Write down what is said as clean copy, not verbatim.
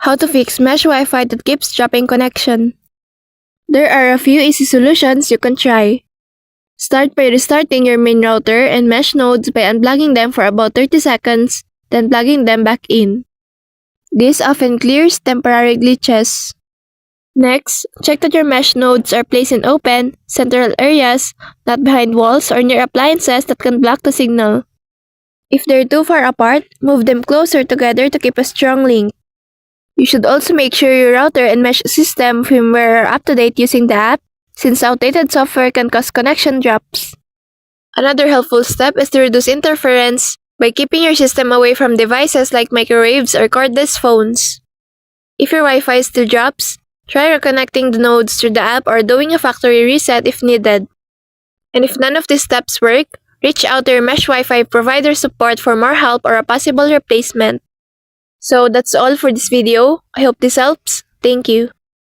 How to fix mesh Wi-Fi that keeps dropping connection. There are a few easy solutions you can try. Start by restarting your main router and mesh nodes by unplugging them for about 30 seconds, then plugging them back in. This often clears temporary glitches. Next, check that your mesh nodes are placed in open, central areas, not behind walls or near appliances that can block the signal. If they're too far apart, move them closer together to keep a strong link. You should also make sure your router and mesh system firmware are up to date using the app, since outdated software can cause connection drops. Another helpful step is to reduce interference by keeping your system away from devices like microwaves or cordless phones. If your Wi-Fi still drops, try reconnecting the nodes through the app or doing a factory reset if needed. And if none of these steps work, reach out to your mesh Wi-Fi provider support for more help or a possible replacement. So that's all for this video. I hope this helps. Thank you.